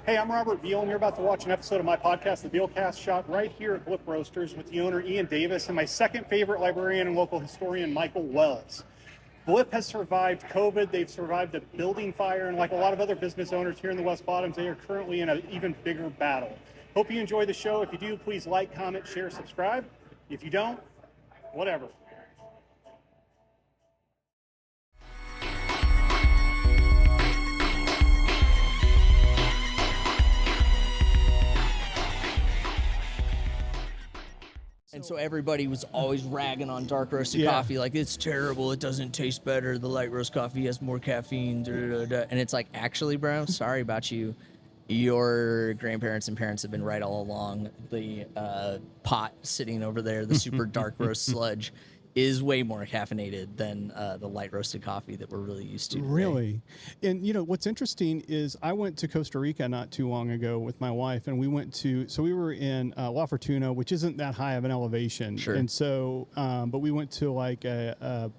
Hey, I'm Robert Beal, and you're about to watch an episode of my podcast, The Bealcast, shot right here at Blip Roasters with the owner, Ian Davis, and my second favorite librarian and local historian, Michael Wells. Blip has survived COVID. They've survived a building fire, and like a lot of other business owners here in the West Bottoms, they are currently in an even bigger battle. Hope you enjoy the show. If you do, please like, comment, share, subscribe. If you don't, whatever. And so everybody was always ragging on dark roasted coffee, like, it's terrible, it doesn't taste better, the light roast coffee has more caffeine, and it's like, actually, bro, sorry about you. Your grandparents and parents have been right all along. The pot sitting over there, the super dark roast sludge, is way more caffeinated than the light roasted coffee that we're really used to today. Really? And, you know, what's interesting is I went to Costa Rica not too long ago with my wife, and we were in La Fortuna, which isn't that high of an elevation. Sure. And so, but we went to like a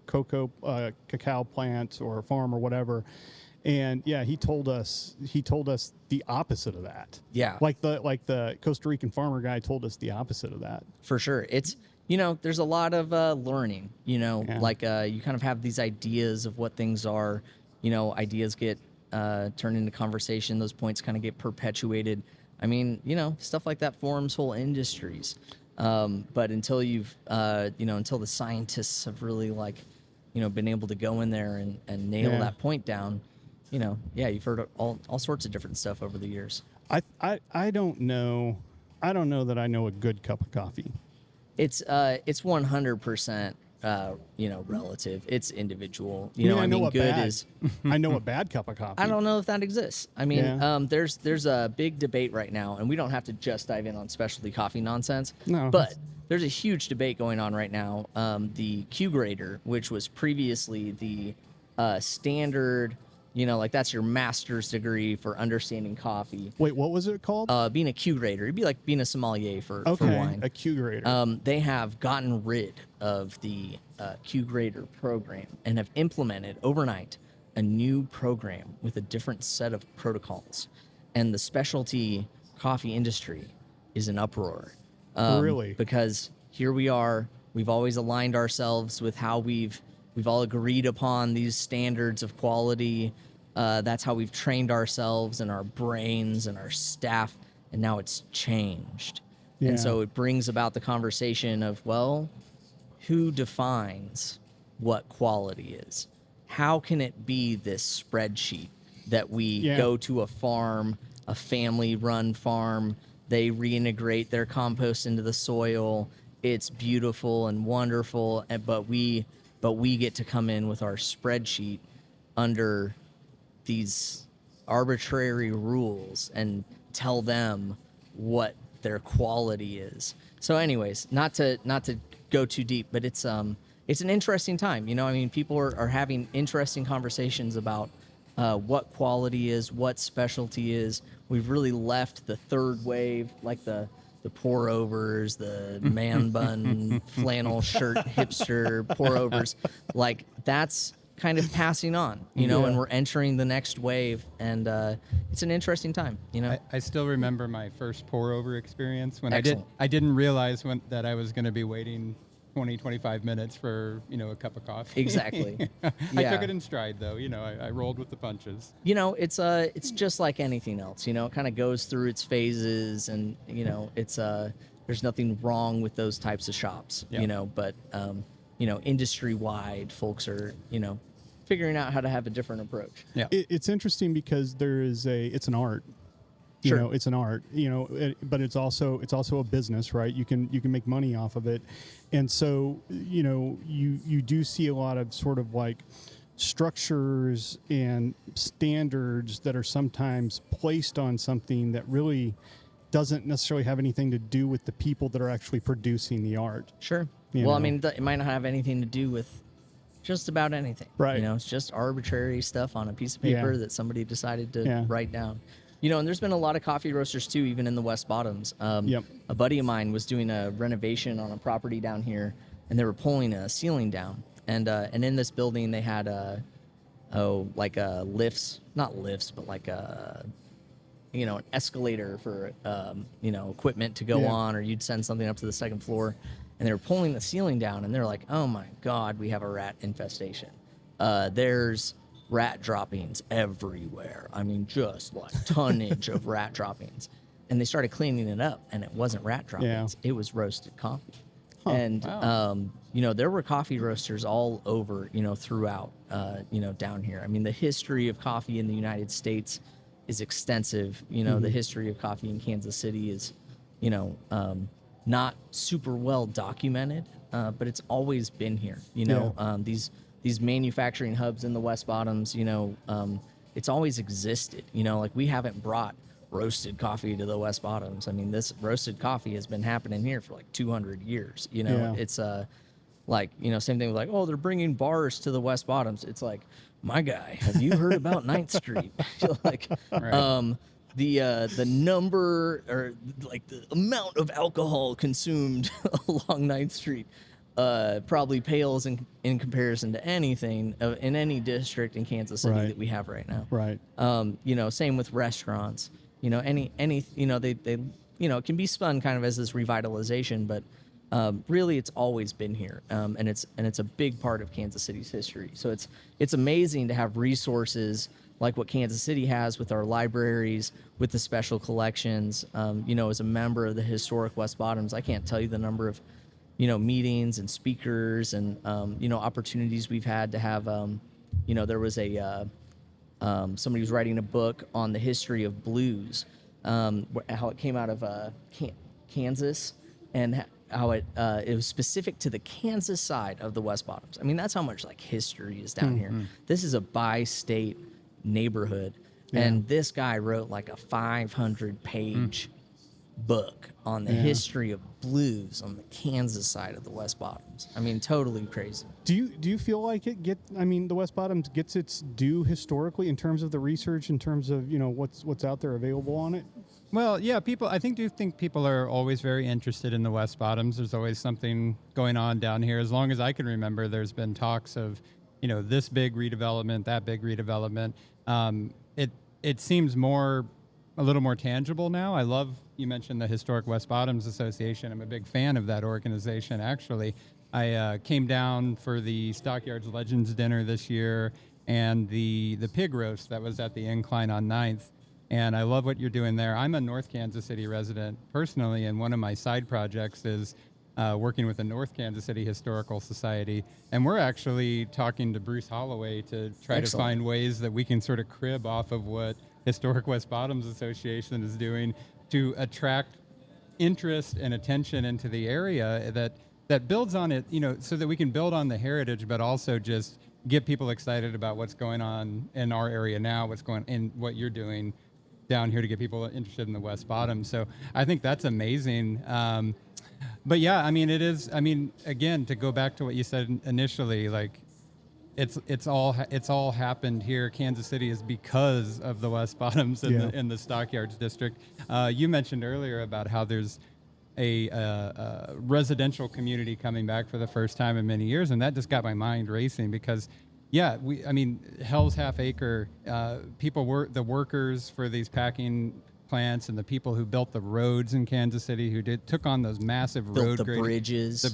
cacao plant or a farm or whatever. And yeah, he told us the opposite of that. Yeah. Like the Costa Rican farmer guy told us the opposite of that. For sure. It's, you know, there's a lot of learning, you know, like you kind of have these ideas of what things are, you know, ideas get turned into conversation. Those points kind of get perpetuated. I mean, you know, stuff like that forms whole industries. But until until the scientists have really been able to go in there and nail that point down, you've heard all sorts of different stuff over the years. I don't know that I know a good cup of coffee. It's 100%, relative. It's individual. I know a bad cup of coffee. I don't know if that exists. I mean, there's a big debate right now, and we don't have to just dive in on specialty coffee nonsense. No. But there's a huge debate going on right now. The Q grader, which was previously the standard, that's your master's degree for understanding coffee. Wait, what was it called? Being a Q grader. It'd be like being a sommelier for wine. A Q grader. They have gotten rid of the Q grader program and have implemented overnight a new program with a different set of protocols. And the specialty coffee industry is in uproar. Really? Because here we are. We've always aligned ourselves with how we've all agreed upon these standards of quality. That's how we've trained ourselves and our brains and our staff, and now it's changed. Yeah. And so it brings about the conversation of, well, who defines what quality is? How can it be this spreadsheet that we go to a farm, a family-run farm, they reintegrate their compost into the soil, it's beautiful and wonderful, but we get to come in with our spreadsheet under these arbitrary rules and tell them what their quality is. So anyways, not to go too deep, but it's an interesting time. People are having interesting conversations about what quality is, what specialty is. We've really left the third wave, like the pour overs, the man bun, flannel shirt, hipster pour overs. Like that's kind of passing on, and we're entering the next wave, and it's an interesting time, I still remember my first pour over experience when Excellent. I didn't realize that I was going to be waiting 20-25 minutes for a cup of coffee. Exactly. I took it in stride though. I rolled with the punches. It's just like anything else. It kind of goes through its phases, and it's there's nothing wrong with those types of shops. But industry wide, folks are figuring out how to have a different approach. Yeah, it's interesting because it's an art. Sure. It's an art, but it's also a business, right? You can make money off of it. And so, you do see a lot of sort of like structures and standards that are sometimes placed on something that really doesn't necessarily have anything to do with the people that are actually producing the art. Sure. You well, know? I mean, it might not have anything to do with just about anything. Right. It's just arbitrary stuff on a piece of paper that somebody decided to write down. And there's been a lot of coffee roasters too, even in the West Bottoms. A buddy of mine was doing a renovation on a property down here, and they were pulling a ceiling down. And in this building, they had lifts, not lifts, but an escalator for equipment to go Yeah. on, or you'd send something up to the second floor, and they were pulling the ceiling down, and they're like, oh my god, we have a rat infestation. There's rat droppings everywhere. I mean, just like tonnage of rat droppings. And they started cleaning it up, and it wasn't rat droppings. It was roasted coffee. And there were coffee roasters all over, throughout, down here. I mean, the history of coffee in the United States is extensive. The history of coffee in Kansas City is, not super well documented, but it's always been here. These manufacturing hubs in the West Bottoms, it's always existed. Like, we haven't brought roasted coffee to the West Bottoms. I mean, this roasted coffee has been happening here for like 200 years. It's same thing with like, oh, they're bringing bars to the West Bottoms. It's like, my guy, have you heard about 9th Street? Like, Right. The number, or like the amount of alcohol consumed along 9th Street probably pales in comparison to anything in any district in Kansas City that we have right now. Right. Same with restaurants. They it can be spun kind of as this revitalization, but really it's always been here, and it's a big part of Kansas City's history. So it's amazing to have resources like what Kansas City has with our libraries, with the special collections. As a member of the historic West Bottoms, I can't tell you the number of meetings and speakers and opportunities we've had to have. There was somebody was writing a book on the history of blues, how it came out of Kansas, and how it was specific to the Kansas side of the West Bottoms. I mean, that's how much like history is down here. This is a bi-state neighborhood, and this guy wrote like a 500-page book on the history of blues on the Kansas side of the West Bottoms. I mean, totally crazy. Do you feel like the West Bottoms gets its due historically in terms of the research, in terms of what's out there available on it? Well, yeah, I think people are always very interested in the West Bottoms. There's always something going on down here. As long as I can remember, there's been talks of, this big redevelopment, that big redevelopment. It seems a little more tangible now. You mentioned the Historic West Bottoms Association. I'm a big fan of that organization, actually. I came down for the Stockyards Legends dinner this year and the pig roast that was at the Incline on 9th. And I love what you're doing there. I'm a North Kansas City resident personally, and one of my side projects is working with the North Kansas City Historical Society. And we're actually talking to Bruce Holloway to try to find ways that we can sort of crib off of what Historic West Bottoms Association is doing to attract interest and attention into the area that builds on it, so that we can build on the heritage, but also just get people excited about what's going on in our area now, what's going in what you're doing down here to get people interested in the West Bottom. So I think that's amazing. But yeah, I mean, it is, again, to go back to what you said initially, like it's all happened here. Kansas City is because of the West Bottoms in the Stockyards district. You mentioned earlier about how there's a residential community coming back for the first time in many years, and that just got my mind racing because, Hell's Half Acre, the workers for these packing plants and the people who built the roads in Kansas City, took on those massive built the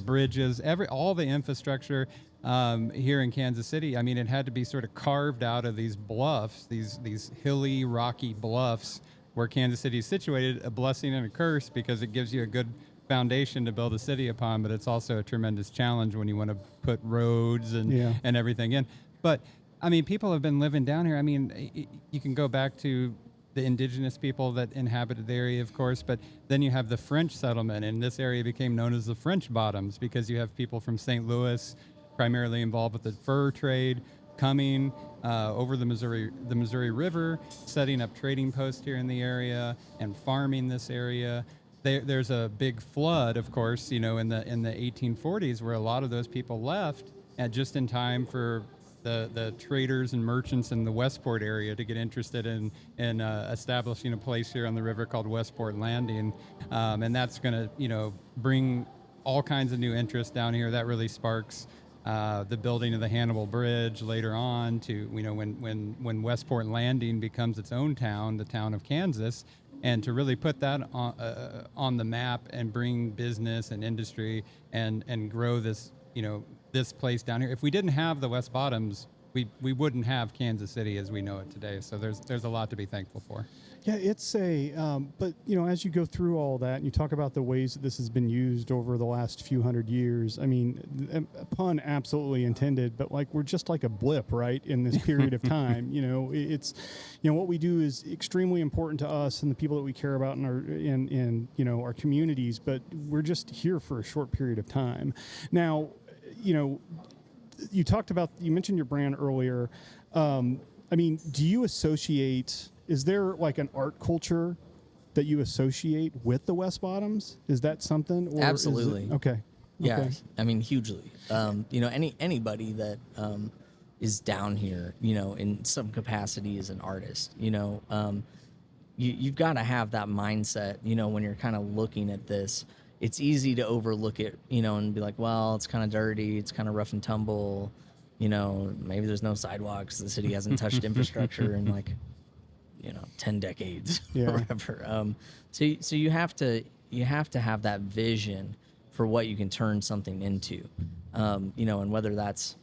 bridges, all the infrastructure here in Kansas City. I mean, it had to be sort of carved out of these bluffs, these hilly, rocky bluffs where Kansas City is situated, a blessing and a curse because it gives you a good foundation to build a city upon, but it's also a tremendous challenge when you want to put roads and everything in. But I mean, people have been living down here. I mean, you can go back to the indigenous people that inhabited the area, of course, but then you have the French settlement, and this area became known as the French Bottoms because you have people from St. Louis, primarily involved with the fur trade, coming over the Missouri River, setting up trading posts here in the area and farming this area. There's a big flood, of course, in the 1840s where a lot of those people left just in time for the traders and merchants in the Westport area to get interested in establishing a place here on the river called Westport Landing, and that's going to bring all kinds of new interest down here. That really sparks the building of the Hannibal Bridge later on to, when Westport Landing becomes its own town, the town of Kansas, and to really put that on the map and bring business and industry and grow this, this place down here. If we didn't have the West Bottoms, we wouldn't have Kansas City as we know it today. So there's a lot to be thankful for. Yeah, it's but as you go through all that and you talk about the ways that this has been used over the last few hundred years, I mean, a pun absolutely intended, but like we're just like a blip, right, in this period of time. It's, what we do is extremely important to us and the people that we care about in our communities, but we're just here for a short period of time. Now, you mentioned your brand earlier. I mean, do you associate? Is there like an art culture that you associate with the West Bottoms? Is that something? Or Absolutely. Okay. Yeah, Okay. I mean, hugely. Anybody that is down here, in some capacity as an artist, you've got to have that mindset, when you're kind of looking at this. It's easy to overlook it, and be like, well, it's kind of dirty, it's kind of rough and tumble, maybe there's no sidewalks, the city hasn't touched infrastructure in 10 decades Yeah. or whatever. So you have to have that vision for what you can turn something into, and whether that's,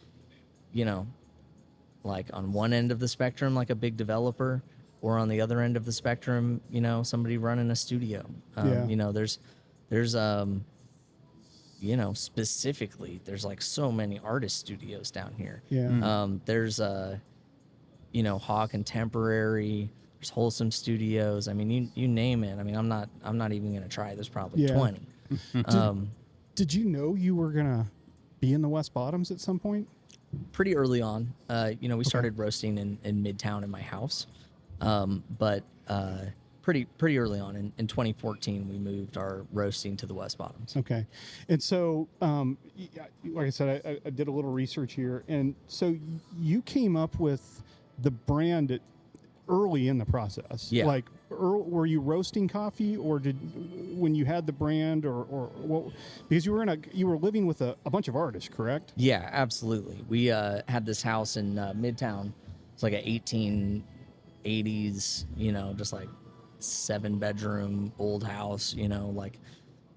like on one end of the spectrum, like a big developer, or on the other end of the spectrum, somebody running a studio. There's specifically, there's like so many artist studios down here. Yeah. There's Haw Contemporary, there's Wholesome Studios. I mean, you name it. I mean, I'm not even gonna try. There's probably 20. Did you know you were gonna be in the West Bottoms at some point? Pretty early on, we started roasting in Midtown in my house, but pretty early on in 2014 we moved our roasting to the West Bottoms. Okay. And so, like I said, I did a little research here. And so you came up with the brand early in the process. Yeah. Like, were you roasting coffee, or when you had the brand, or what? Because you were living with a bunch of artists, correct? Yeah, absolutely. We had this house in Midtown. It's like a 1880s, just like 7-bedroom old house, like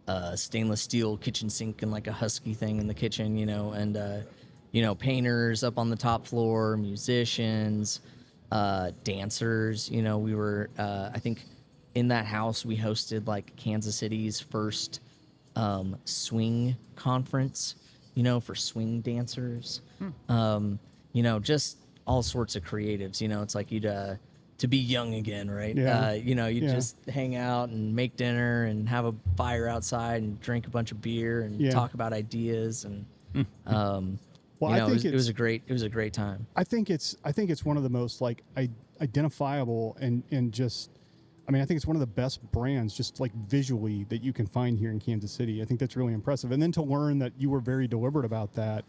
a stainless steel kitchen sink and like a husky thing in the kitchen, and painters up on the top floor, musicians, dancers. We were I think in that house we hosted like Kansas City's first swing conference, for swing dancers. Just all sorts of creatives. It's like you'd to be young again, right? Yeah. You just hang out and make dinner and have a fire outside and drink a bunch of beer and talk about ideas and Well, I think it was a great time. I think it's one of the most like identifiable and just, I mean, I think it's one of the best brands just like visually that you can find here in Kansas City. I think that's really impressive. And then to learn that you were very deliberate about that.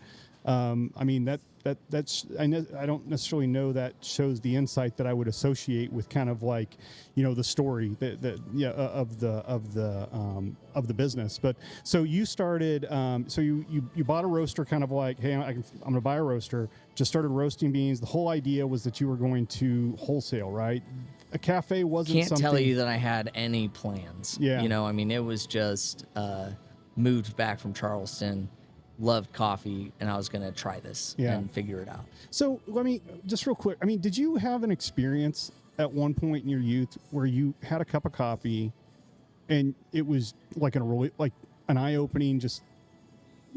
I mean, that's I don't necessarily know that shows the insight that I would associate with kind of like, the story of the business. But so you started, so you bought a roaster, kind of like, hey, I'm going to buy a roaster. Just started roasting beans. The whole idea was that you were going to wholesale, right? A cafe wasn't. Can't tell you that I had any plans. Yeah. I mean, it was just moved back from Charleston. Loved coffee, and I was going to try this and figure it out. So let me just real quick. I mean, did you have an experience at one point in your youth where you had a cup of coffee and it was like an eye-opening, just,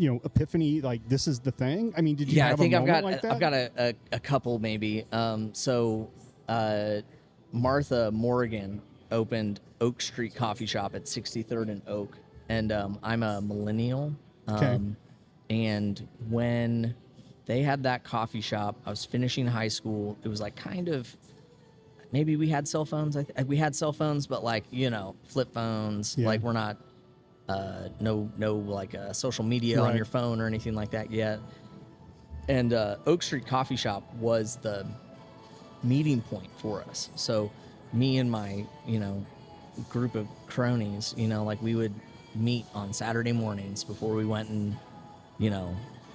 epiphany, like this is the thing? I mean, did you have a moment like that? I've got a couple maybe. Martha Morgan opened Oak Street Coffee Shop at 63rd and Oak, and I'm a millennial. Okay. And when they had that coffee shop, I was finishing high school. It was like kind of, maybe we had cell phones. We had cell phones, but like, flip phones. Yeah. Like we're not, no like social media on your phone or anything like that yet. And Oak Street Coffee Shop was the meeting point for us. So me and my, group of cronies, like we would meet on Saturday mornings before we went and,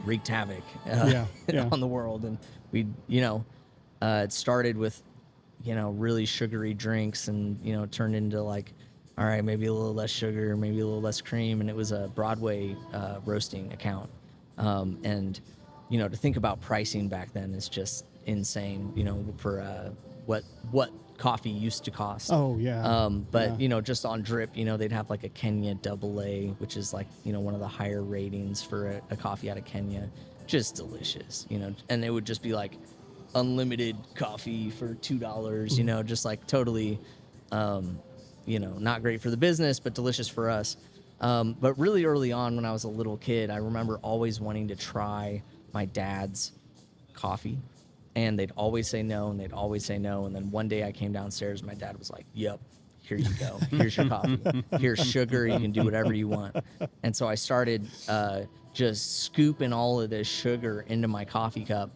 wreaked havoc Yeah. on the world. And we, it started with, really sugary drinks, and, it turned into like, all right, maybe a little less sugar, maybe a little less cream. And it was a Broadway roasting account. And, to think about pricing back then is just insane, for what coffee used to cost. Oh yeah. But yeah. just on Drip, they'd have like a Kenya AA, which is like, one of the higher ratings for a coffee out of Kenya. Just delicious, and it would just be like unlimited coffee for $2, just like totally, not great for the business, but delicious for us. But really early on when I was a little kid, I remember always wanting to try my dad's coffee, and they'd always say no, and they'd always say no. And then one day I came downstairs, my dad was like, yep, here you go. Here's your coffee. Here's sugar. You can do whatever you want. And so I started just scooping all of this sugar into my coffee cup,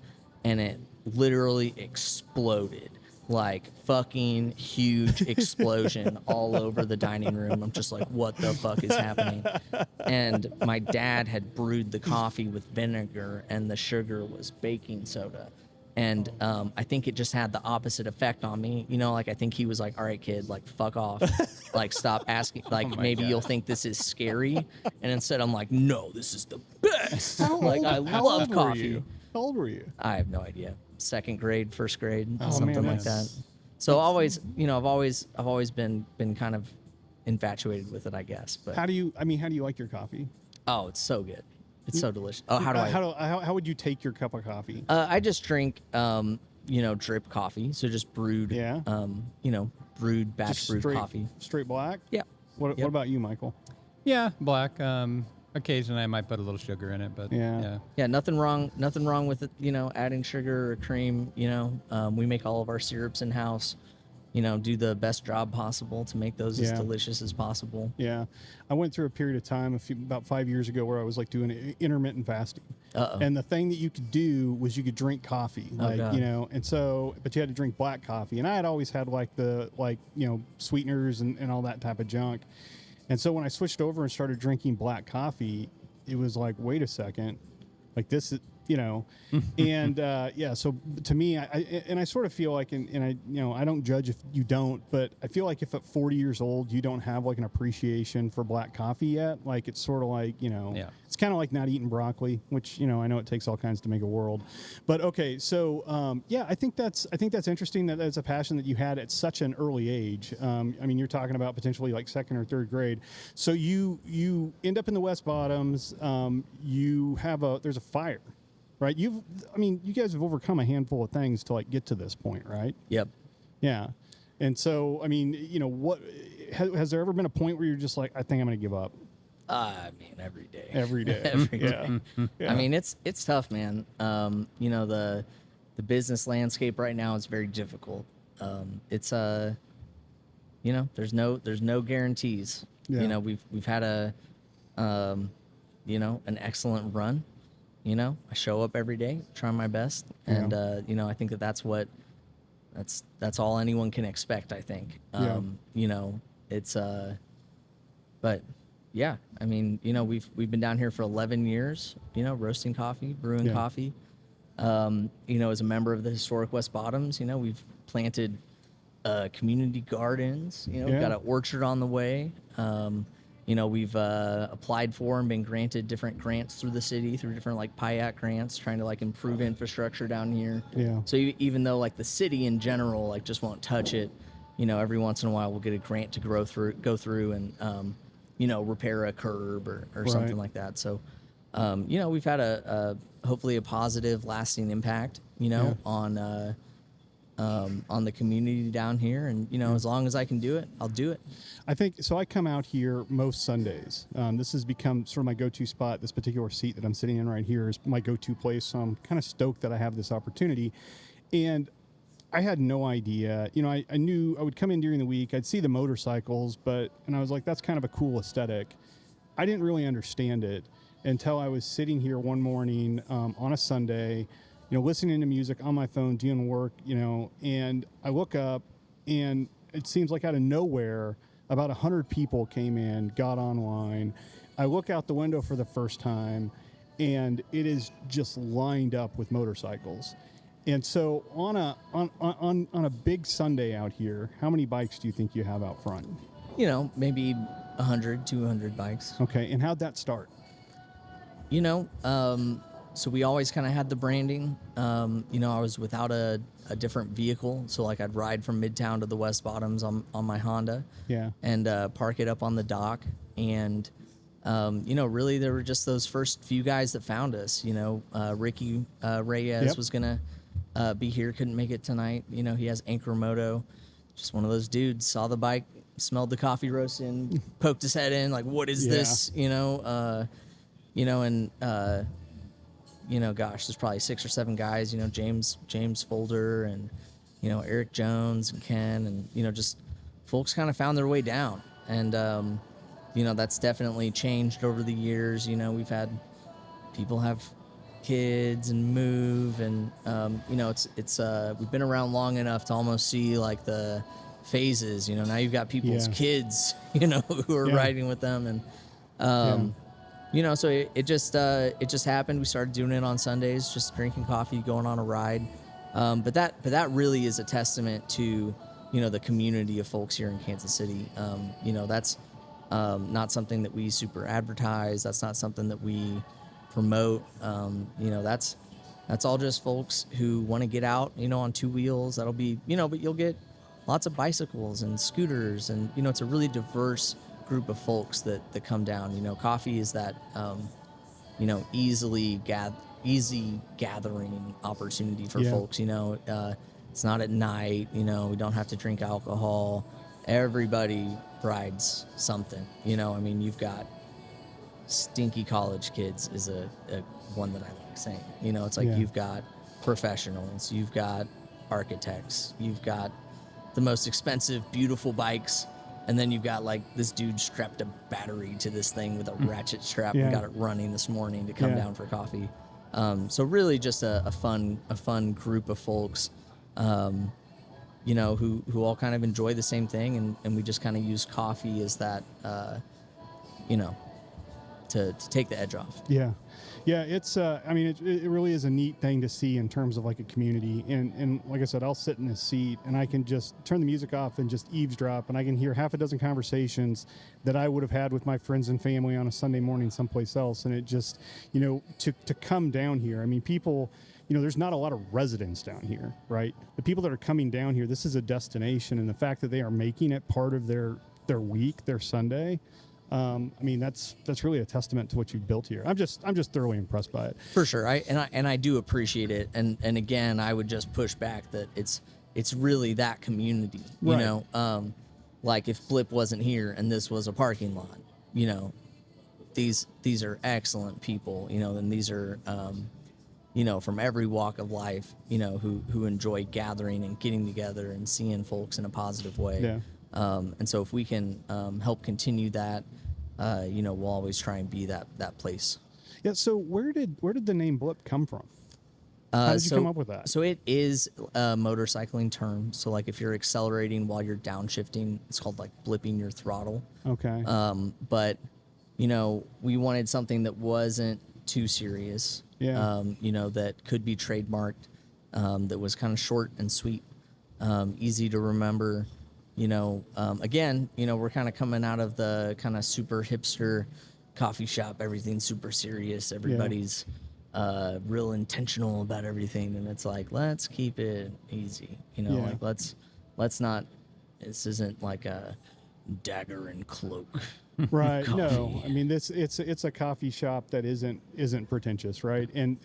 and it literally exploded. Like fucking huge explosion all over the dining room. I'm just like, what the fuck is happening? And my dad had brewed the coffee with vinegar, and the sugar was baking soda. And I think it just had the opposite effect on me. Like I think he was like, all right, kid, like fuck off. Like stop asking. Like maybe you'll think this is scary. And instead I'm like, no, this is the best. Like I love coffee. How old were you? I have no idea. Second grade, first grade, Oh, something man, like that. So always, I've always been kind of infatuated with it, I guess. But How do you like your coffee? oh, it's so good. It's so delicious. Oh, how do I? How would you take your cup of coffee? I just drink, drip coffee. So just brewed, Yeah. Brewed batch Just brewed coffee. Straight black? Yeah. What Yep. about you, Michael? Yeah, black. Occasionally I might put a little sugar in it, but Yeah. Yeah, nothing wrong with it, adding sugar or cream. We make all of our syrups in house. Do the best job possible to make those as Yeah. delicious as possible. Yeah, I went through a period of time about 5 years ago where I was like doing intermittent fasting, Uh-oh. and the thing that you could do was you could drink coffee, like God. and so but you had to drink black coffee, and I had always had like the sweeteners and all that type of junk, and so when I switched over and started drinking black coffee, it was like, wait a second, like this is. And so to me, I sort of feel like, and I don't judge if you don't, but I feel like if at 40 years old you don't have like an appreciation for black coffee yet, like it's sort of like it's kind of like not eating broccoli, which I know it takes all kinds to make a world, but okay, so I think that's interesting that that's a passion that you had at such an early age. You're talking about potentially like second or third grade, so you end up in the West Bottoms. There's a fire. Right, you guys have overcome a handful of things to like get to this point, right? Yep. Yeah, and so what has there ever been a point where you're just like, I think I'm going to give up? Every day. Every day. Every yeah. day. Yeah. It's tough, man. The business landscape right now is very difficult. It's there's no guarantees. Yeah. We've had an excellent run. I show up every day, try my best, and I think that's all anyone can expect. I think. It's but yeah, we've been down here for 11 years. Roasting coffee, brewing coffee. As a member of the historic West Bottoms, we've planted community gardens. We've got an orchard on the way. We've applied for and been granted different grants through the city, through different like PIAC grants, trying to like improve infrastructure down here. Yeah. So even though like the city in general like just won't touch it, every once in a while we'll get a grant to go through and repair a curb or something like that. So we've had a hopefully a positive, lasting impact on the community down here, and as long as I can do it, I'll do it. I think so. I come out here most Sundays. This has become sort of my go-to spot. This particular seat that I'm sitting in right here is my go-to place. So I'm kind of stoked that I have this opportunity. And I had no idea. I knew I would come in during the week. I'd see the motorcycles, and I was like, that's kind of a cool aesthetic. I didn't really understand it until I was sitting here one morning on a Sunday, listening to music on my phone, doing work, and I look up, and it seems like out of nowhere, about 100 people came in, got online. I look out the window for the first time, and it is just lined up with motorcycles. And so on a big Sunday out here, how many bikes do you think you have out front? Maybe 100, 200 bikes. Okay, and how'd that start? So we always kind of had the branding. I was without a different vehicle. So like I'd ride from Midtown to the West Bottoms on my Honda. Yeah. And park it up on the dock. And, really there were just those first few guys that found us. Ricky Reyes was going to be here, couldn't make it tonight. He has Anchor Moto. Just one of those dudes, saw the bike, smelled the coffee roast in, poked his head in, like, what is this? Gosh, there's probably 6 or 7 guys, James Folder and, Eric Jones and Ken and, just folks kind of found their way down. And, that's definitely changed over the years. We've had people have kids and move and, it's we've been around long enough to almost see like the phases, now you've got people's kids, who are riding with them. And, so it just happened. We started doing it on Sundays, just drinking coffee, going on a ride. But that really is a testament to, the community of folks here in Kansas City. That's not something that we super advertise. That's not something that we promote. That's all just folks who want to get out, on 2 wheels. That'll be, but you'll get lots of bicycles and scooters, and it's a really diverse group of folks that come down. Coffee is that easy gathering opportunity for folks. It's not at night. We don't have to drink alcohol. Everybody rides something. You've got stinky college kids is a one that I like saying. It's like you've got professionals, you've got architects, you've got the most expensive, beautiful bikes. And then you've got like this dude strapped a battery to this thing with a ratchet strap and got it running this morning to come down for coffee. So really just a fun group of folks, who all kind of enjoy the same thing. And we just kind of use coffee as that, to take the edge off. Yeah. Yeah, it's it really is a neat thing to see in terms of like a community. And like I said, I'll sit in this seat and I can just turn the music off and just eavesdrop, and I can hear half a dozen conversations that I would have had with my friends and family on a Sunday morning someplace else. And it just, to come down here, people, there's not a lot of residents down here, right? The people that are coming down here, this is a destination, and the fact that they are making it part of their week, their Sunday, that's really a testament to what you've built here. I'm just thoroughly impressed by it. For sure. I do appreciate it. And again, I would just push back that it's really that community, like if Blip wasn't here and this was a parking lot, these are excellent people, and these are, from every walk of life, who enjoy gathering and getting together and seeing folks in a positive way. Yeah. And so if we can help continue that, we'll always try and be that place. Yeah. So where did the name Blip come from? How did you come up with that? So it is a motorcycling term. So like if you're accelerating while you're downshifting, it's called like blipping your throttle. Okay. But we wanted something that wasn't too serious. Yeah. That could be trademarked. That was kind of short and sweet, easy to remember. Again, we're kind of coming out of the kind of super hipster coffee shop. Everything's super serious. Everybody's real intentional about everything. And it's like, let's keep it easy. Like let's not, this isn't like a dagger and cloak. Right. Coffee. No, it's a coffee shop that isn't pretentious, right? And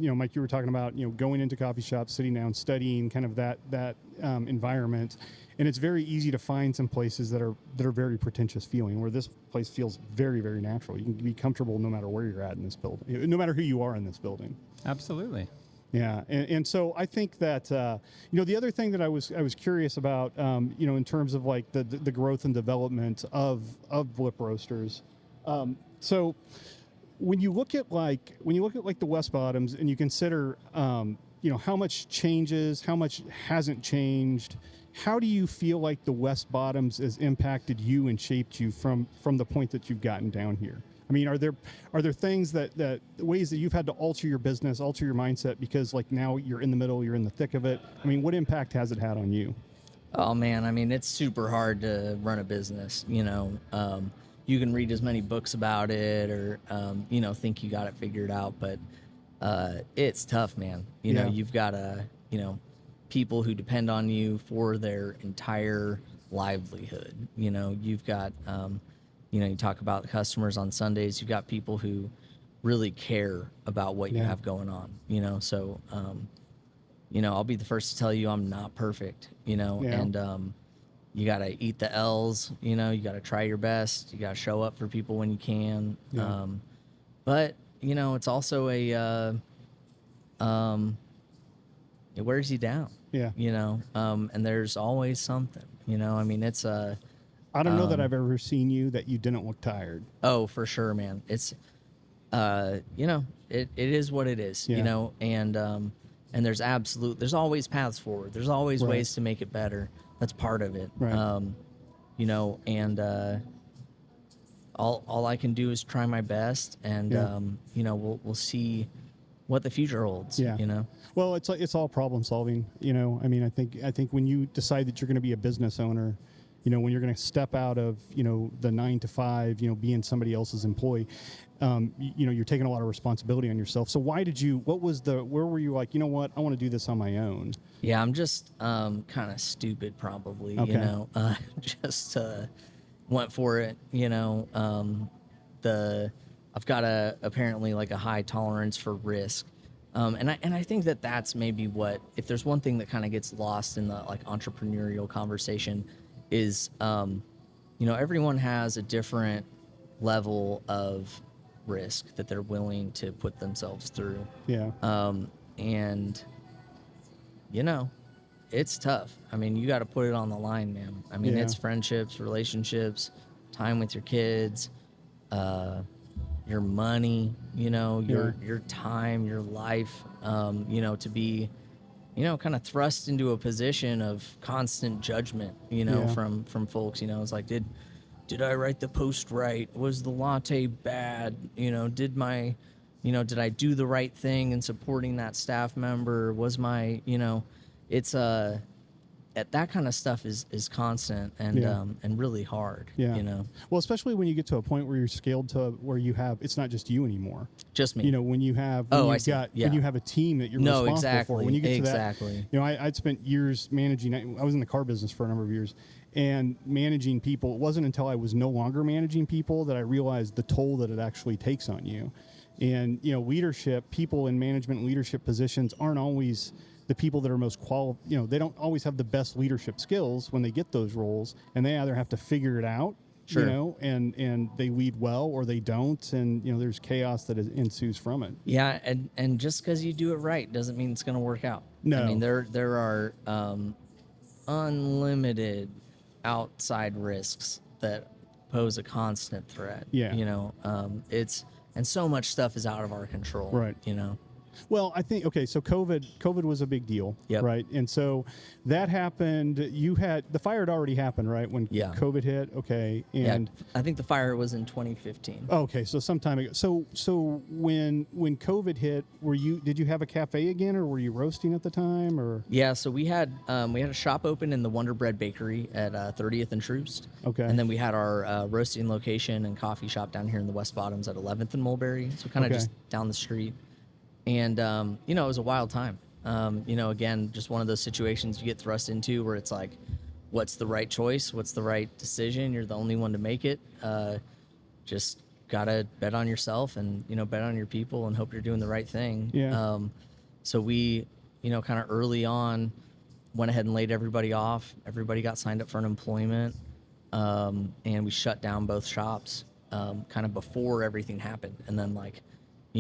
Mike, you were talking about going into coffee shops, sitting down, studying kind of that environment, and it's very easy to find some places that are very pretentious feeling. Where this place feels very, very natural. You can be comfortable no matter where you're at in this building, no matter who you are in this building. Absolutely. Yeah, and so I think that the other thing that I was curious about, in terms of like the growth and development of Blip Roasters. So when you look at the West Bottoms and you consider how much changes, how much hasn't changed, how do you feel like the West Bottoms has impacted you and shaped you from the point that you've gotten down here? I mean, are there things that ways that you've had to alter your business, alter your mindset because like now you're in the middle, you're in the thick of it? I mean, what impact has it had on you? Oh man, I mean, it's super hard to run a business. You can read as many books about it, or think you got it figured out, but it's tough, man. You've got people who depend on you for their entire livelihood. You've got you talk about the customers on Sundays. You've got people who really care about what you have going on. So I'll be the first to tell you I'm not perfect. And you got to eat the L's. You got to try your best. You got to show up for people when you can. Yeah. But it's also it wears you down. Yeah. And there's always something. I mean, it's I don't know that I've ever seen you that you didn't look tired. Oh, for sure, man. It's it is what it is. Yeah. And there's always paths forward. There's always Right. ways to make it better. That's part of it. Right. All I can do is try my best, and we'll see what the future holds. Yeah. Well, it's all problem solving. I mean, I think when you decide that you're going to be a business owner, when you're going to step out of the 9 to 5, being somebody else's employee, you're taking a lot of responsibility on yourself. So where were you like, what, I want to do this on my own? Yeah, I'm just kind of stupid, probably. Okay. Just went for it. I've got apparently like a high tolerance for risk, and I think that's maybe what, if there's one thing that kind of gets lost in the like entrepreneurial conversation, is everyone has a different level of risk that they're willing to put themselves through. Yeah. And it's tough. I mean, you got to put it on the line, man. I mean, Yeah. it's friendships, relationships, time with your kids, your money, your time, your life, to be, kind of thrust into a position of constant judgment, Yeah. from folks. It's like, did I write the post right? Was the latte bad? Did I do the right thing in supporting that staff member? Was my, it's that kind of stuff is constant and Yeah. and really hard. Yeah. Well, especially when you get to a point where you're scaled to where you have, it's not just you anymore. Just me. When you have, I see. Yeah. when you have a team that you're No, responsible exactly. for. When you get Exactly. to that, I'd spent years managing. I was in the car business for a number of years, and managing people. It wasn't until I was no longer managing people that I realized the toll that it actually takes on you. And leadership, people in management leadership positions aren't always the people that are most they don't always have the best leadership skills when they get those roles, and they either have to figure it out, Sure. and they lead well or they don't, and there's chaos that ensues from it. Yeah, and just because you do it right doesn't mean it's going to work out. No. I mean, there are unlimited outside risks that pose a constant threat. Yeah. And so much stuff is out of our control. Right. Well, I think, okay, so COVID was a big deal, Yep. right? And so that happened. The fire had already happened, right, when Yeah. COVID hit, okay, and I think the fire was in 2015. okay, so some time ago. So when COVID hit, did you have a cafe again, or were you roasting at the time, or? Yeah, so we had a shop open in the Wonder Bread Bakery at 30th and Troost. Okay. And then we had our roasting location and coffee shop down here in the West Bottoms at 11th and Mulberry, so kind of Okay. just down the street. And it was a wild time. Again, just one of those situations you get thrust into where it's like, what's the right choice? What's the right decision? You're the only one to make it. Just gotta bet on yourself and bet on your people and hope you're doing the right thing. Yeah. So we kind of early on went ahead and laid everybody off. Everybody got signed up for unemployment, and we shut down both shops kind of before everything happened. And then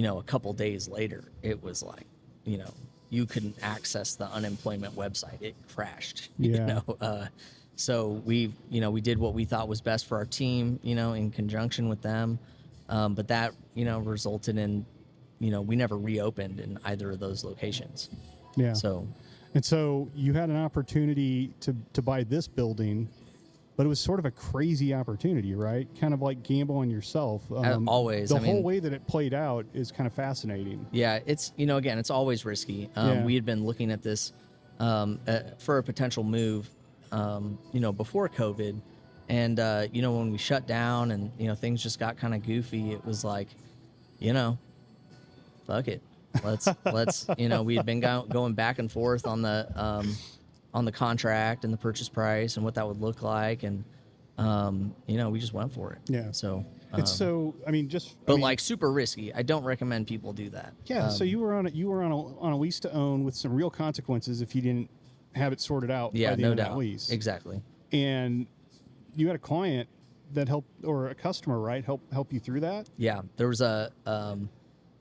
a couple days later, it was like, you couldn't access the unemployment website. It crashed. Yeah. So we did what we thought was best for our team, in conjunction with them. But that, resulted in, we never reopened in either of those locations. Yeah. So And so you had an opportunity to buy this building but it was sort of a crazy opportunity, right? Kind of like gamble on yourself. Always. The whole way that it played out is kind of fascinating. Yeah, it's, again, it's always risky. Yeah. We had been looking at this for a potential move, before COVID. And, when we shut down and, things just got kind of goofy, it was like, fuck it. Let's, we had been going back and forth on the contract and the purchase price and what that would look like. And, we just went for it. Yeah. So It's like super risky. I don't recommend people do that. Yeah. So you were on a lease to own with some real consequences if you didn't have it sorted out. Yeah, by the no end of doubt. that lease. Exactly. And you had a client that helped, or a customer, right? Help you through that. Yeah. There was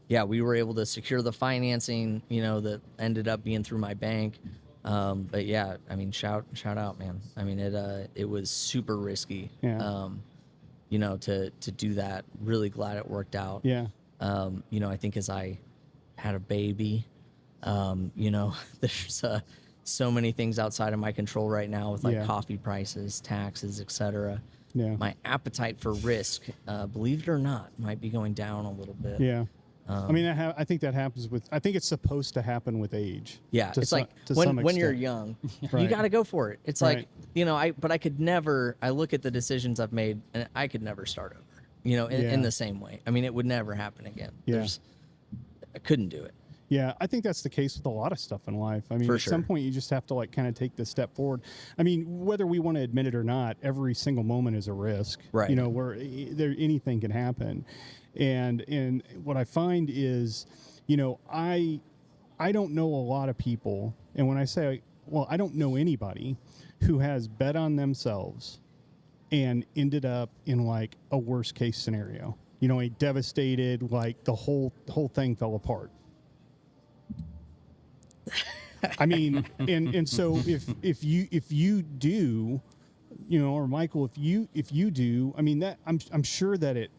we were able to secure the financing, that ended up being through my bank. But yeah, I mean, shout out, man. I mean, it was super risky. Yeah. To do that. Really glad it worked out. Yeah. I think as I had a baby, there's so many things outside of my control right now with like coffee prices, taxes, etc. Yeah. My appetite for risk, believe it or not, might be going down a little bit. Yeah. I mean, I think that happens I think it's supposed to happen with age. Yeah, it's like when you're young, Right. you got to go for it. It's Right. like, but I could never, I look at the decisions I've made and I could never start over, in the same way. I mean, it would never happen again. Yeah. I couldn't do it. Yeah, I think that's the case with a lot of stuff in life. I mean, For at some sure. point you just have to like kind of take the step forward. I mean, whether we want to admit it or not, every single moment is a risk. Right. Where anything can happen. And what I find is, I don't know a lot of people, and when I say, well, I don't know anybody who has bet on themselves and ended up in like a worst case scenario. A devastated, like the whole thing fell apart. I mean, and so if you do, or Michael, if you do, I mean, that I'm sure that it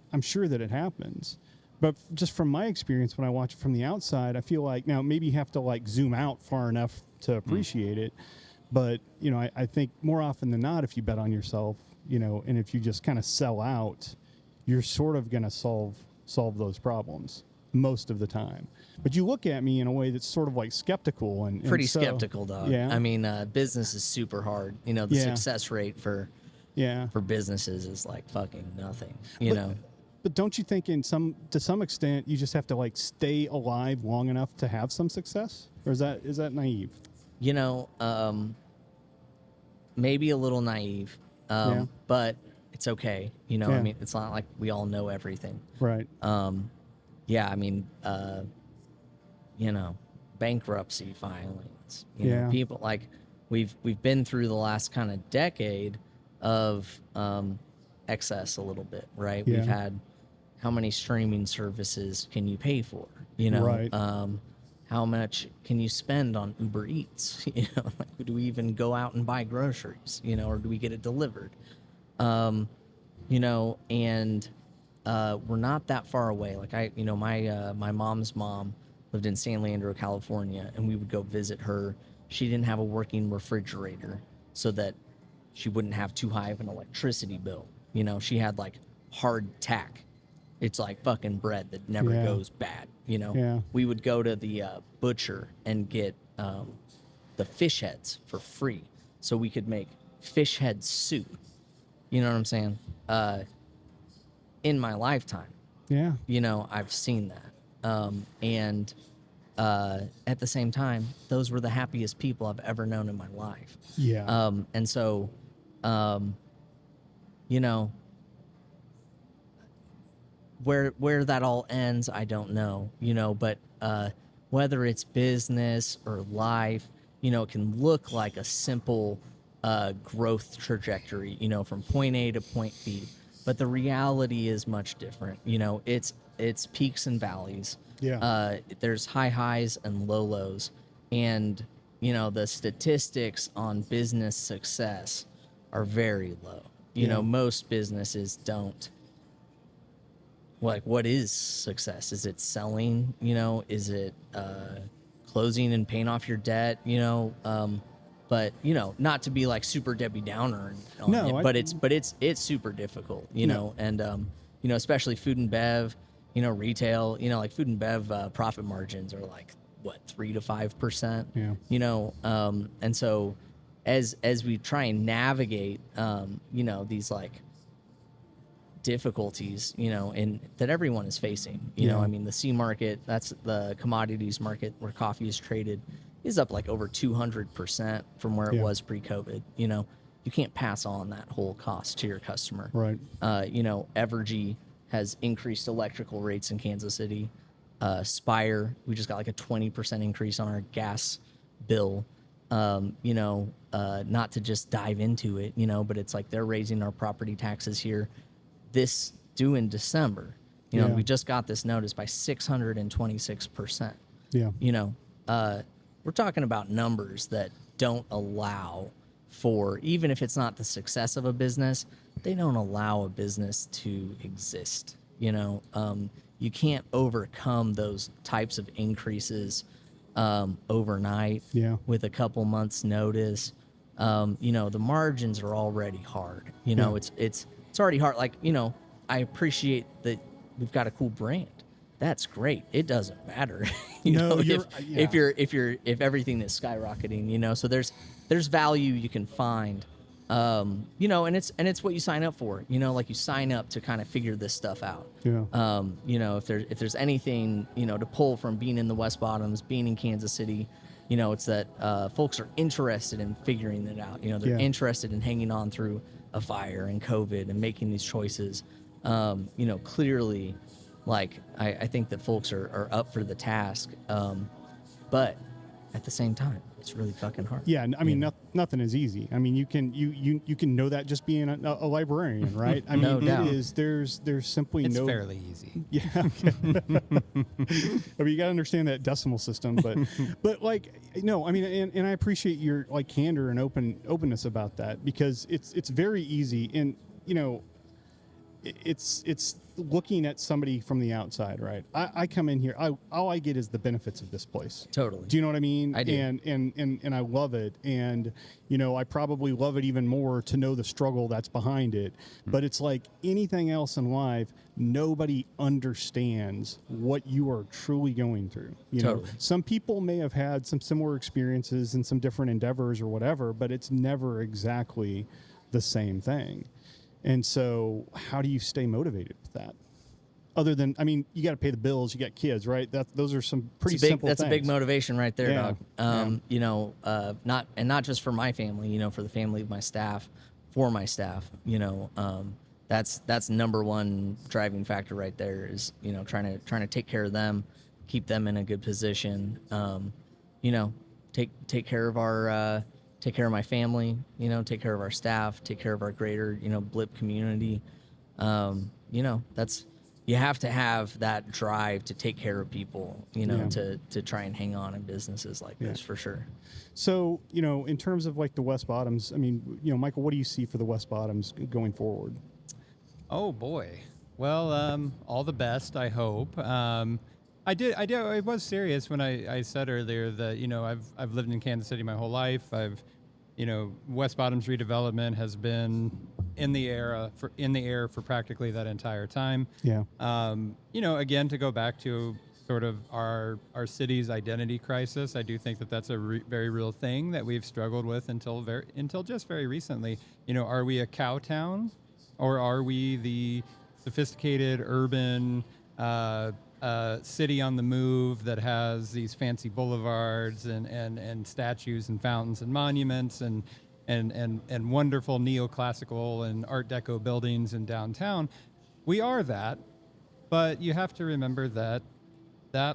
happens. But just from my experience, when I watch it from the outside, I feel like now maybe you have to like zoom out far enough to appreciate it. But I think more often than not, if you bet on yourself, and if you just kind of sell out, you're sort of going to solve those problems most of the time. But you look at me in a way that's sort of like skeptical and Pretty so, skeptical, dog. Yeah. I mean, business is super hard. The success rate for businesses is like fucking nothing. But don't you think to some extent you just have to like stay alive long enough to have some success? Or is that naive? Maybe a little naive. But it's okay. I mean, it's not like we all know everything. Right. Yeah, I mean, bankruptcy filings. People like we've been through the last kind of decade of excess a little bit, right? Yeah. We've had how many streaming services can you pay for? Right. How much can you spend on Uber Eats? Like, do we even go out and buy groceries? Or do we get it delivered? And we're not that far away. Like my mom's mom lived in San Leandro, California, and we would go visit her. She didn't have a working refrigerator so that she wouldn't have too high of an electricity bill. She had like hard tack. It's like fucking bread that never goes bad. Yeah. We would go to the butcher and get the fish heads for free so we could make fish head soup. You know what I'm saying? In my lifetime, Yeah. I've seen that. And at the same time, those were the happiest people I've ever known in my life. Yeah. And so, where that all ends, I don't know, but whether it's business or life, it can look like a simple growth trajectory, from point A to point B. But the reality is much different. It's peaks and valleys. Yeah. There's high highs and low lows. And, the statistics on business success are very low. Most businesses don't. Like, what is success? Is it selling? Is it closing and paying off your debt? but not to be like super Debbie Downer on No, it, but it's super difficult, and especially food and bev, retail, like food and bev profit margins are like what 3 to 5%, and so as we try and navigate, these like difficulties, and that everyone is facing, I mean, the C market, that's the commodities market where coffee is traded, is up like over 200% from where it was pre-COVID. You can't pass on that whole cost to your customer. Right. Evergy has increased electrical rates in Kansas City. Spire, we just got like a 20% increase on our gas bill. Not to just dive into it, but it's like they're raising our property taxes here this due in December. We just got this notice by 626%. Yeah. We're talking about numbers that don't allow for, even if it's not the success of a business, they don't allow a business to exist. You can't overcome those types of increases overnight with a couple months notice. The margins are already hard. It's already hard. Like, I appreciate that we've got a cool brand. That's great. It doesn't matter, if everything is skyrocketing, so there's value you can find, and it's what you sign up for, like you sign up to kind of figure this stuff out. If there's anything, to pull from being in the West Bottoms, being in Kansas City, it's that folks are interested in figuring it out. They're interested in hanging on through a fire and COVID and making these choices. Clearly, like I think that folks are up for the task, but at the same time, it's really fucking hard. Yeah, I mean, nothing is easy. I mean, you can know that just being a librarian, right? I mean, No doubt. It is. There's simply It's no. fairly easy. Yeah. I mean, you got to understand that decimal system, but like, no, I mean, and I appreciate your like candor and openness about that, because it's very easy, and it's looking at somebody from the outside, right? I come in here, all I get is the benefits of this place. Totally. Do you know what I mean? I do. And I love it. And, I probably love it even more to know the struggle that's behind it. But it's like anything else in life, nobody understands what you are truly going through. Totally. Some people may have had some similar experiences in some different endeavors or whatever, but it's never exactly the same thing. And so how do you stay motivated with that? Other than, I mean, you got to pay the bills, you got kids, right? Those are some pretty simple things. That's a big motivation right there, Yeah. dog. Not just for my family, for the family of my staff, for my staff, that's number one driving factor right there is, trying to take care of them, keep them in a good position. Take care of our, take care of my family, take care of our staff, take care of our greater, Blip community. You have to have that drive to take care of people, to try and hang on in businesses like this, for sure. So, in terms of like the West Bottoms, I mean, Michael, what do you see for the West Bottoms going forward? Oh boy. Well, all the best, I hope. I was serious when I said earlier that, I've lived in Kansas City my whole life. West Bottoms redevelopment has been in the air for practically that entire time. Yeah. Again, to go back to sort of our city's identity crisis, I do think that that's a very real thing that we've struggled with until just very recently. Are we a cow town, or are we the sophisticated urban city on the move that has these fancy boulevards and statues and fountains and monuments and wonderful neoclassical and Art Deco buildings in downtown? We are that, but you have to remember that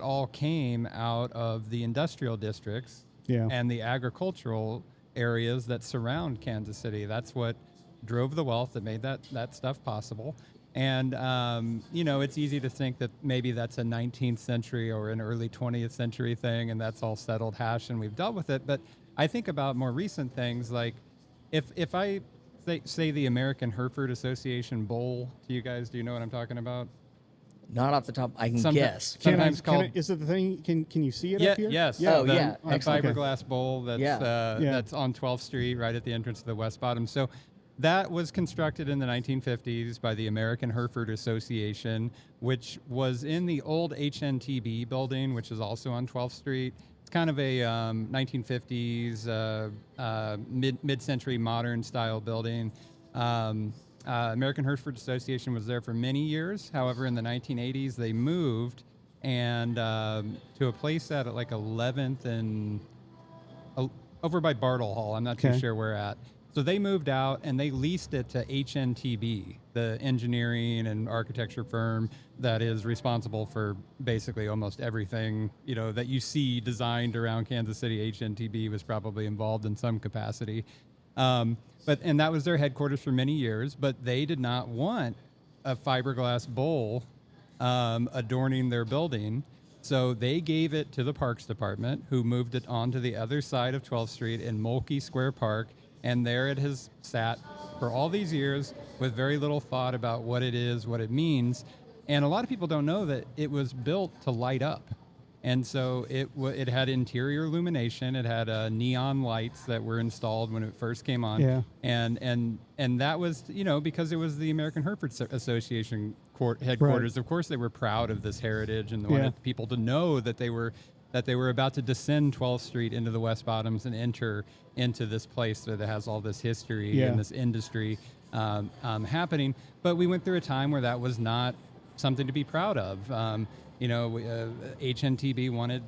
all came out of the industrial districts and the agricultural areas that surround Kansas City. That's what drove the wealth that made that stuff possible. And, it's easy to think that maybe that's a 19th century or an early 20th century thing, and that's all settled hash and we've dealt with it. But I think about more recent things, like if I say the American Hereford Association Bowl to you guys, do you know what I'm talking about? Not off the top. I can Some- guess. Sometimes called. Is it the thing? Can you see it Yeah, up here? yes. Oh, the, yeah. The Excellent. fiberglass bowl that's Yeah. that's on 12th Street, right at the entrance to the West Bottom. So that was constructed in the 1950s by the American Hereford Association, which was in the old HNTB building, which is also on 12th Street. It's kind of a 1950s mid-century modern style building. American Hereford Association was there for many years. However, in the 1980s, they moved and to a place at like 11th and over by Bartle Hall. I'm not too Okay. sure where at. So they moved out and they leased it to HNTB, the engineering and architecture firm that is responsible for basically almost everything, that you see designed around Kansas City. HNTB was probably involved in some capacity. And that was their headquarters for many years, but they did not want a fiberglass bowl adorning their building. So they gave it to the Parks Department, who moved it onto the other side of 12th Street in Mulkey Square Park. And there it has sat for all these years with very little thought about what it is, what it means. And a lot of people don't know that it was built to light up. And so it had interior illumination. It had neon lights that were installed when it first came on. Yeah. And that was, because it was the American Hereford Association headquarters. Right. Of course, they were proud of this heritage and Yeah. wanted people to know that they were about to descend 12th Street into the West Bottoms and enter into this place that has all this history Yeah. and this industry happening. But we went through a time where that was not something to be proud of. HNTB wanted,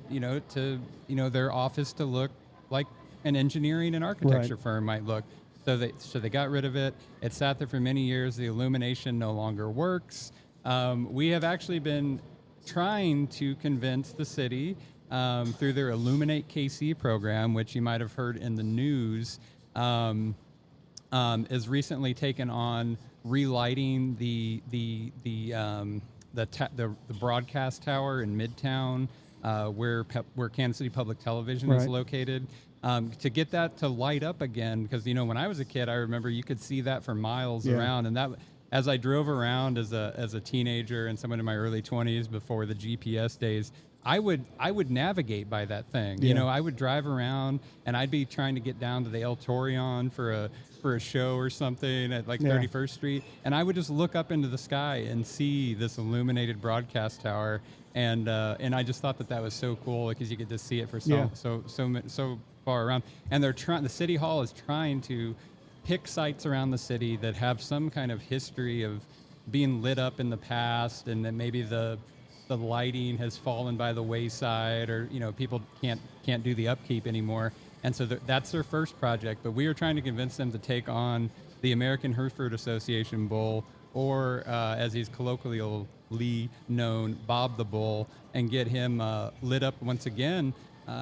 their office to look like an engineering and architecture firm might look. So they got rid of it. It sat there for many years. The illumination no longer works. We have actually been trying to convince the city through their Illuminate KC program, which you might have heard in the news, is recently taken on relighting the broadcast tower in Midtown, where Kansas City Public Television is Right. located, to get that to light up again. Because when I was a kid, I remember you could see that for miles Yeah. around, and that. As I drove around as a teenager and someone in my early 20s before the GPS days, I would navigate by that thing. Yeah. I would drive around and I'd be trying to get down to the El Torreon for a show or something at like 31st Street, and I would just look up into the sky and see this illuminated broadcast tower, and I just thought that was so cool because you get to see it for so far around. And the city hall is trying to pick sites around the city that have some kind of history of being lit up in the past, and that maybe the lighting has fallen by the wayside, or people can't do the upkeep anymore. And so that's their first project. But we are trying to convince them to take on the American Hereford Association Bowl, or as he's colloquially known, Bob the Bull, and get him lit up once again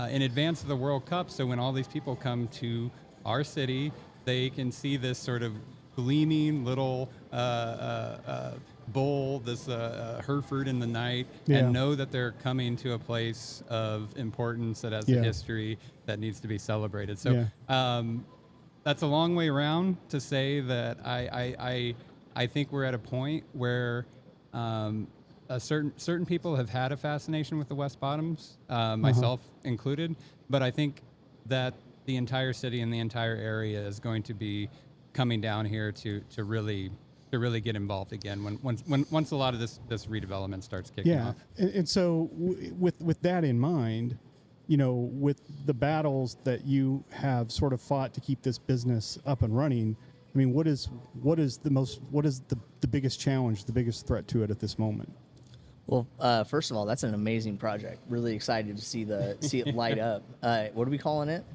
in advance of the World Cup. So when all these people come to our city, they can see this sort of gleaming little bowl, this Hereford in the night, and know that they're coming to a place of importance that has a history that needs to be celebrated. So that's a long way around to say that I think we're at a point where certain people have had a fascination with the West Bottoms, myself included, but I think that the entire city and the entire area is going to be coming down here to really get involved again once a lot of this redevelopment starts kicking off. And so with that in mind, with the battles that you have sort of fought to keep this business up and running, I mean, what is the biggest challenge, the biggest threat to it at this moment? Well, first of all, that's an amazing project. Really excited to see it light up. What are we calling it?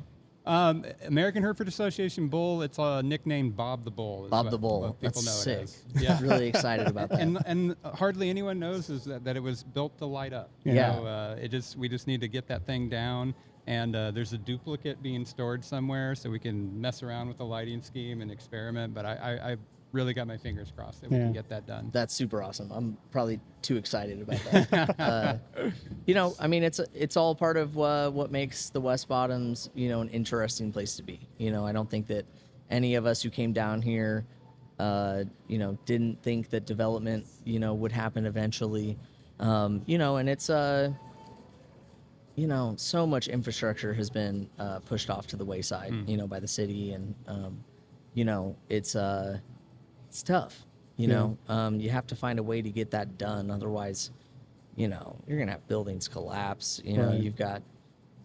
American Hereford Association Bull. It's nicknamed Bob the Bull. Bob the Bull. What people That's know sick. it as. Yeah. Really excited about that. And hardly anyone knows is that it was built to light up. Yeah. We just need to get that thing down. And there's a duplicate being stored somewhere, so we can mess around with the lighting scheme and experiment. But I really got my fingers crossed that we can get that done. That's super awesome. I'm probably too excited about that. I mean, it's all part of what makes the West Bottoms, an interesting place to be. I don't think that any of us who came down here, didn't think that development, would happen eventually. And it's so much infrastructure has been pushed off to the wayside, by the city, and it's tough. You have to find a way to get that done, otherwise, you're gonna have buildings collapse. Right.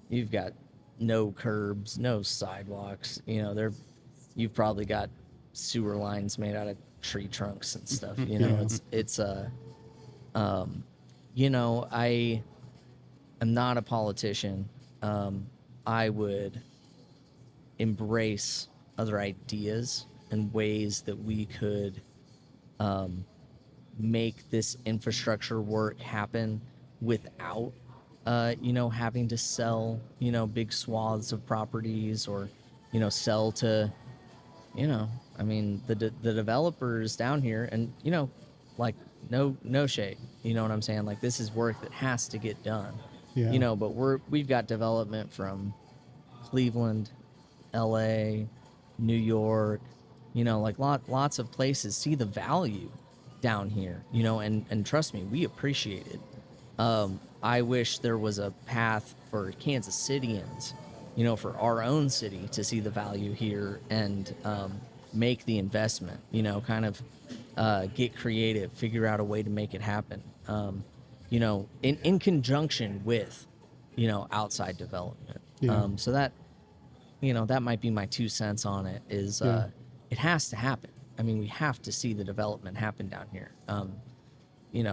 You've got no curbs, no sidewalks. You've probably got sewer lines made out of tree trunks and stuff. I am not a politician. I would embrace other ideas and ways that we could make this infrastructure work happen without having to sell big swaths of properties, or sell to the developers down here. And like no shade, you know what I'm saying, like this is work that has to get done. But we've got development from Cleveland, LA, New York, like lots of places see the value down here, and trust me, we appreciate it. I wish there was a path for Kansas Cityans, for our own city to see the value here and make the investment, kind of get creative, figure out a way to make it happen, in conjunction with, outside development. So that, that might be my 2 cents on it is it has to happen. I mean, we have to see the development happen down here. You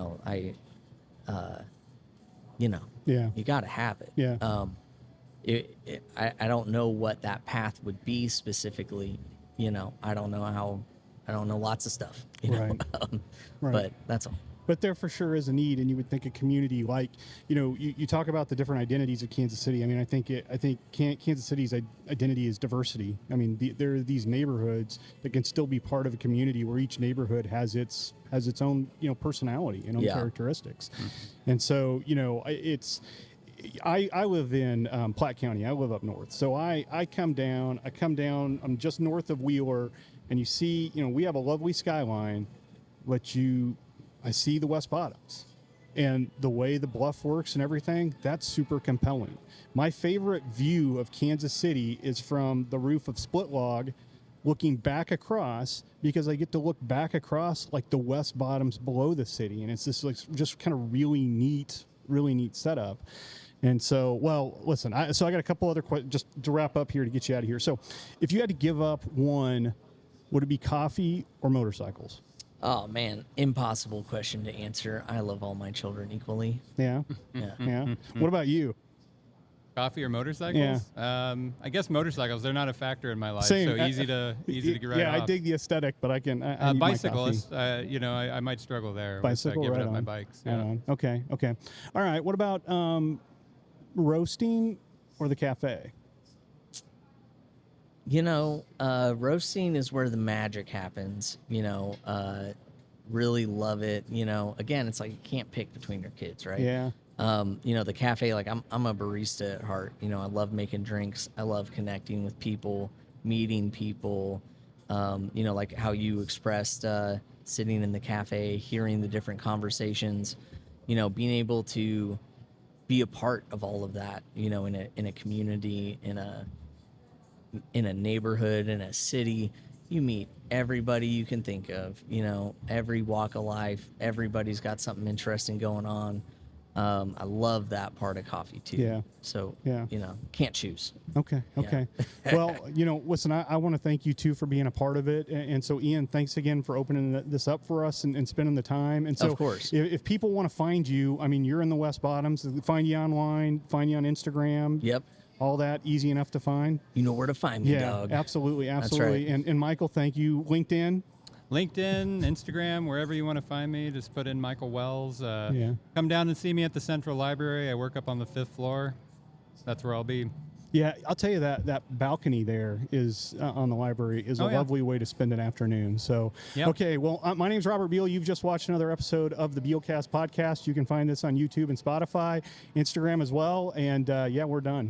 got to have it. I don't know what that path would be specifically. I don't know lots of stuff, Right. Right. But that's all. But there for sure is a need, and you would think a community like, you talk about the different identities of Kansas City. I mean, I think Kansas City's identity is diversity. I mean, there are these neighborhoods that can still be part of a community where each neighborhood has its own, personality and own characteristics. Mm-hmm. And so, I live in Platte County. I live up north. So I come down, I'm just north of Wheeler, and you see, we have a lovely skyline, but I see the West Bottoms, and the way the bluff works and everything, that's super compelling. My favorite view of Kansas City is from the roof of Split Log, looking back across, because I get to look back across like the West Bottoms below the city. And it's this like just kind of really neat setup. And so, well, listen, I got a couple other questions just to wrap up here to get you out of here. So if you had to give up one, would it be coffee or motorcycles? Oh man, impossible question to answer. I love all my children equally. Yeah. Yeah. What about you? Coffee or motorcycles? Yeah. I guess motorcycles. They're not a factor in my life. Same. So easy to get right off. Yeah, I dig the aesthetic, but I need bicyclists. my coffee. I might struggle there. Bicycle, with, right giving on. up my bikes. Right Yeah. on. Okay. All right. What about roasting or the cafe? Roasting is where the magic happens. Really love it. Again, it's like you can't pick between your kids, right? Yeah. The cafe, like I'm a barista at heart. I love making drinks. I love connecting with people, meeting people. Like how you expressed sitting in the cafe, hearing the different conversations. Being able to be a part of all of that. In a community, in a neighborhood, in a city. You meet everybody you can think of. Every walk of life. Everybody's got something interesting going on. I love that part of coffee too. Yeah. So, yeah. Can't choose. Okay. Yeah. Well, listen, I want to thank you too for being a part of it. And so, Ian, thanks again for opening this up for us and spending the time. And so, of course, if people want to find you, I mean, you're in the West Bottoms, find you online, find you on Instagram. Yep. All that easy enough to find. You know where to find me, dog. Absolutely. That's right. And Michael, thank you. LinkedIn, Instagram, wherever you want to find me, just put in Michael Wells. Come down and see me at the Central Library. I work up on the 5th floor. That's where I'll be. Yeah, I'll tell you that balcony there is on the library is a lovely way to spend an afternoon. So, Okay, well, my name's Robert Beal. You've just watched another episode of the Bealcast podcast. You can find this on YouTube and Spotify, Instagram as well. And we're done.